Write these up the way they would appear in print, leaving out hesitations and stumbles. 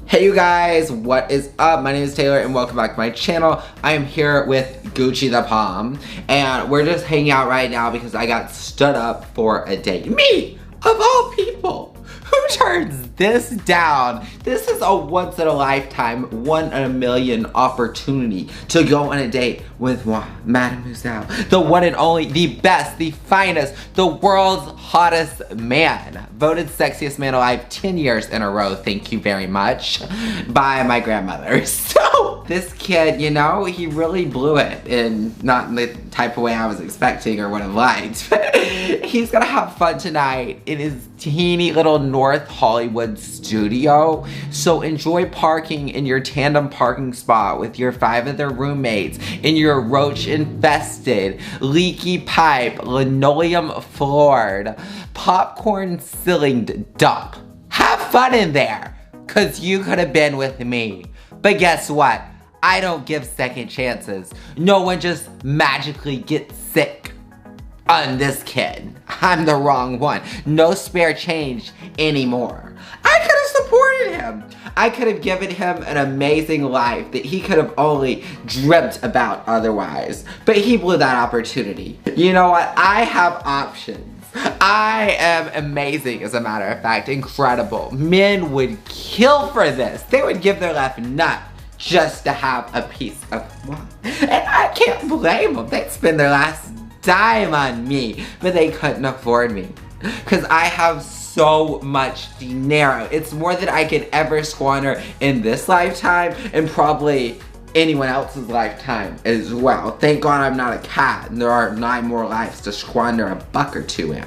Hey you guys, what is up? My name is Taylor and welcome back to my channel. I am here with Gucci the Palm and we're just hanging out right now because I got stood up for a date. Me, of all people, who turns this down? This is a once in a lifetime, one in a million opportunity to go on a date with Mademoiselle, the one and only, the best, the finest, the world's hottest man. Voted sexiest man alive 10 years in a row, thank you very much, by my grandmother. So this kid, you know, he really blew it, and not in the type of way I was expecting or would have liked. He's gonna have fun tonight in his teeny little North Hollywood studio. So enjoy parking in your tandem parking spot with your 5 other roommates in your roach-infested, leaky pipe, linoleum-floored, popcorn-ceilinged dump. Have fun in there, cause you could have been with me. But guess what? I don't give second chances. No one just magically gets sick on this kid. I'm the wrong one. No spare change anymore. I could have supported him. I could have given him an amazing life that he could have only dreamt about otherwise. But he blew that opportunity. You know what? I have options. I am amazing, as a matter of fact, incredible. Men would kill for this. They would give their left nut just to have a piece of wine. And I can't blame them. They'd spend their last dime on me, but they couldn't afford me. Cause I have so much dinero. It's more than I could ever squander in this lifetime and probably anyone else's lifetime as well. Thank God I'm not a cat and there are 9 more lives to squander a buck or two in.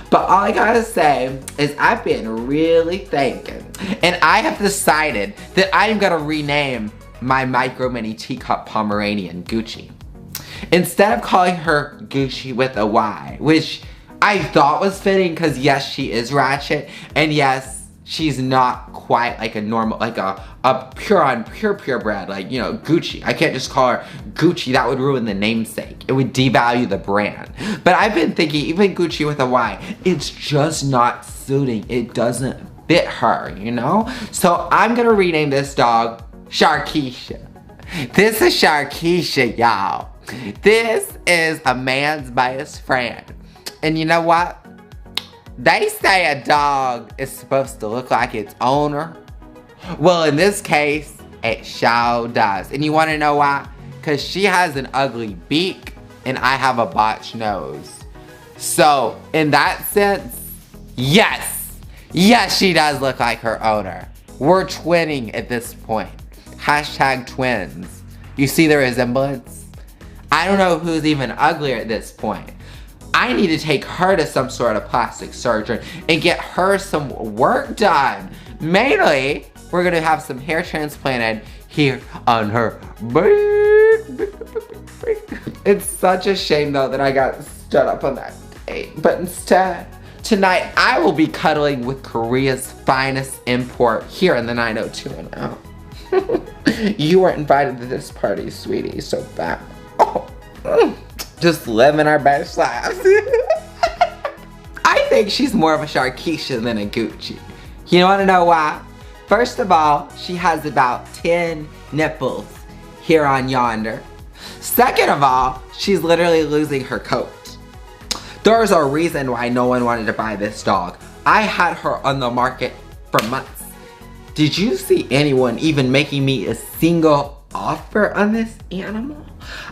But all I gotta say is I've been really thinking, and I have decided that I'm gonna rename my micro mini teacup Pomeranian Gucci. Instead of calling her Gucci with a Y, which I thought was fitting because yes, she is ratchet, and yes, she's not quite like a normal, like a purebred, like, you know, Gucci. I can't just call her Gucci, that would ruin the namesake. It would devalue the brand. But I've been thinking, even Gucci with a Y, it's just not suiting. It doesn't fit her, you know? So I'm gonna rename this dog Sharkeisha. This is Sharkeisha, y'all. This is a man's best friend. And you know what? They say a dog is supposed to look like its owner. Well, in this case, it sure does. And you want to know why? Because she has an ugly beak and I have a botched nose. So, in that sense, yes. Yes, she does look like her owner. We're twinning at this point. Hashtag twins. You see the resemblance? I don't know who's even uglier at this point. I need to take her to some sort of plastic surgeon and get her some work done. Mainly, we're gonna have some hair transplanted here on her beak. It's such a shame though that I got stood up on that date. But instead, tonight I will be cuddling with Korea's finest import here in the 90210. You weren't invited to this party, sweetie, so bad. Just living our best lives. I think she's more of a Sharkeisha than a Gucci. You wanna know why? First of all, she has about 10 nipples here on yonder. Second of all, she's literally losing her coat. There's a reason why no one wanted to buy this dog. I had her on the market for months. Did you see anyone even making me a single offer on this animal?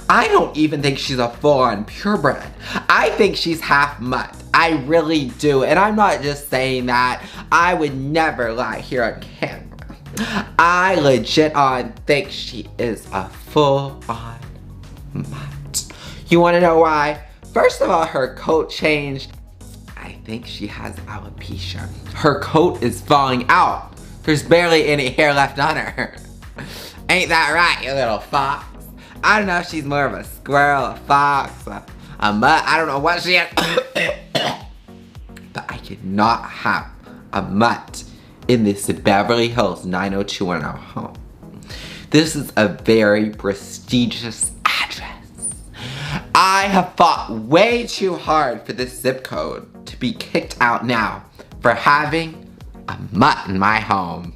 I don't even think she's a full-on purebred. I think she's half mutt. I really do. And I'm not just saying that. I would never lie here on camera. I legit think she is a full-on mutt. You want to know why? First of all, her coat changed. I think she has alopecia. Her coat is falling out. There's barely any hair left on her. Ain't that right, you little fox? I don't know if she's more of a squirrel, a fox, a mutt. I don't know what she is. But I cannot have a mutt in this Beverly Hills 90210 home. This is a very prestigious address. I have fought way too hard for this zip code to be kicked out now for having a mutt in my home.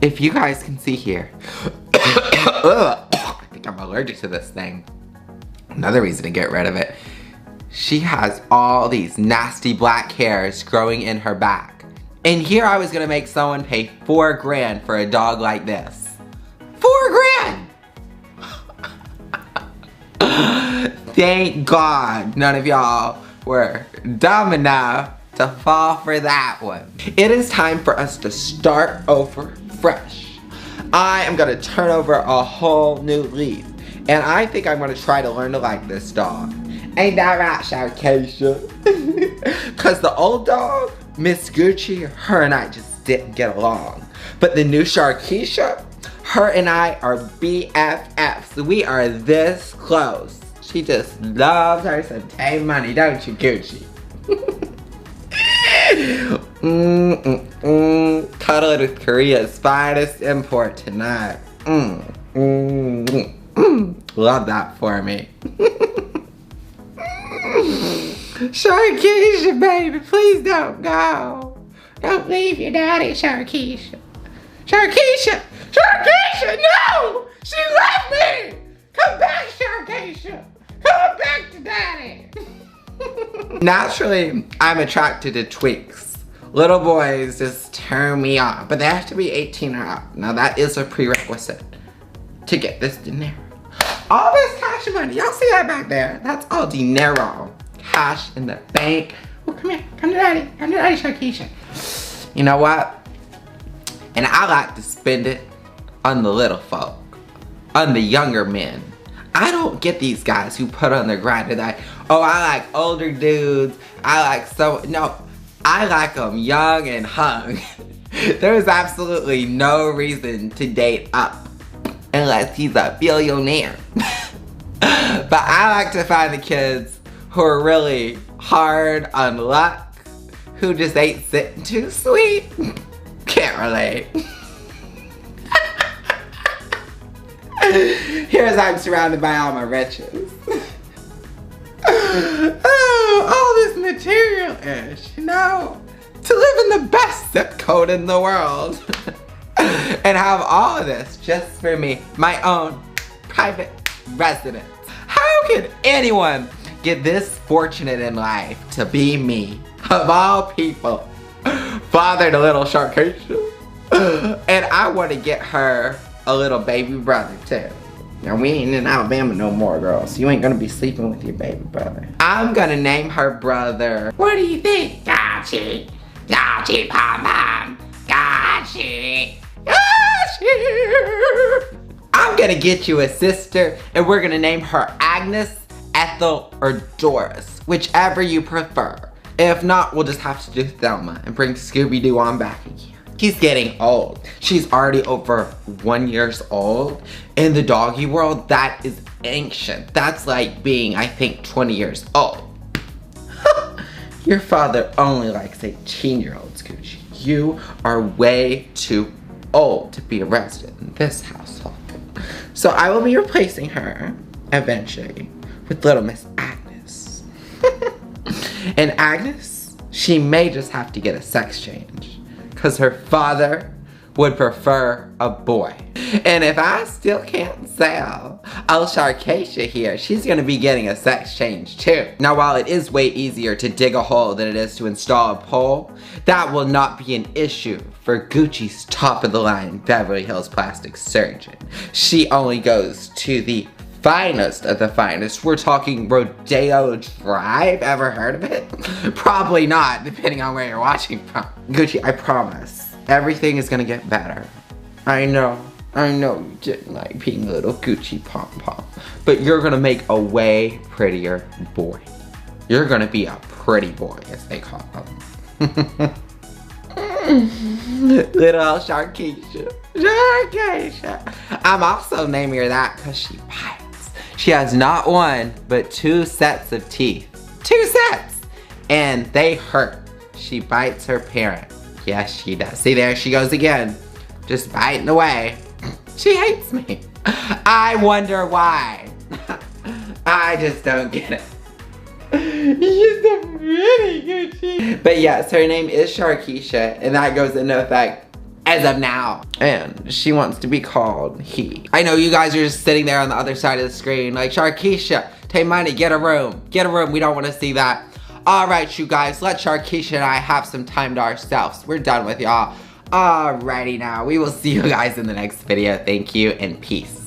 If you guys can see here, I think I'm allergic to this thing. Another reason to get rid of it. She has all these nasty black hairs growing in her back. And here I was gonna make someone pay $4 grand for a dog like this. $4 grand! Thank God none of y'all were dumb enough to fall for that one. It is time for us to start over fresh. I am gonna turn over a whole new leaf. And I think I'm gonna try to learn to like this dog. Ain't that right, Sharkeisha? Cause the old dog, Miss Gucci, her and I just didn't get along. But the new Sharkeisha, her and I are BFFs. We are this close. She just loves her some tame money, don't you, Gucci? Cuddling with Korea's finest import tonight. Love that for me. Sharkeisha, baby, please don't go. Don't leave your daddy, Sharkeisha. Sharkeisha! Sharkeisha, no! She left me! Come back, Sharkeisha! Come back to daddy! Naturally, I'm attracted to tweaks. Little boys just turn me on, but they have to be 18 or up. Now that is a prerequisite to get this dinero. All this cash money, y'all see that back there? That's all dinero. Cash in the bank. Oh, come here, come to daddy, Sharkeisha. You know what? And I like to spend it on the little folk, on the younger men. I don't get these guys who put on their grind and like, oh, I like older dudes. No, I like them young and hung. There's absolutely no reason to date up unless he's a billionaire. But I like to find the kids who are really hard on luck, who just ain't sitting too sweet. Can't relate. Here's I'm surrounded by all my riches. Oh, all this material-ish, you know? To live in the best zip code in the world. And have all of this just for me. My own private residence. How can anyone get this fortunate in life to be me? Of all people. Father to little Sharkeisha. And I want to get her a little baby brother too. Now we ain't in Alabama no more, girls. You ain't gonna be sleeping with your baby brother. I'm gonna name her brother. What do you think? Gachi. Gachi Pom Pom. Gachi. Gachi. I'm gonna get you a sister and we're gonna name her Agnes, Ethel, or Doris. Whichever you prefer. If not, we'll just have to do Thelma and bring Scooby-Doo on back again. He's getting old. She's already over 1 year old. In the doggy world, that is ancient. That's like being, I think, 20 years old. Your father only likes 18-year-olds, Gucci. You are way too old to be a resident in this household. So I will be replacing her, eventually, with little Miss Agnes. And Agnes, she may just have to get a sex change. Because her father would prefer a boy. And if I still can't sell old Sharkeisha here, she's gonna be getting a sex change too. Now while it is way easier to dig a hole than it is to install a pole, that will not be an issue for Gucci's top of the line Beverly Hills plastic surgeon. She only goes to the finest of the finest. We're talking Rodeo Drive. Ever heard of it? Probably not, depending on where you're watching from. Gucci, I promise, everything is gonna get better. I know you didn't like being a little Gucci pom-pom, but you're gonna make a way prettier boy. You're gonna be a pretty boy, as they call them. Little Sharkeisha. Sharkeisha. I'm also naming her that because she bites. She has not one, but 2 sets of teeth. 2 sets! And they hurt. She bites her parent. Yes, she does. See, there she goes again. Just biting away. She hates me. I wonder why. I just don't get it. You're so pretty, Gucci. But yes, her name is Sharkeisha, and that goes into effect as of now. And she wants to be called he. I know you guys are just sitting there on the other side of the screen like, Sharkeisha, take money, get a room. Get a room, we don't want to see that. Alright, you guys, let Sharkeisha and I have some time to ourselves. We're done with y'all. Alrighty now, we will see you guys in the next video. Thank you and peace.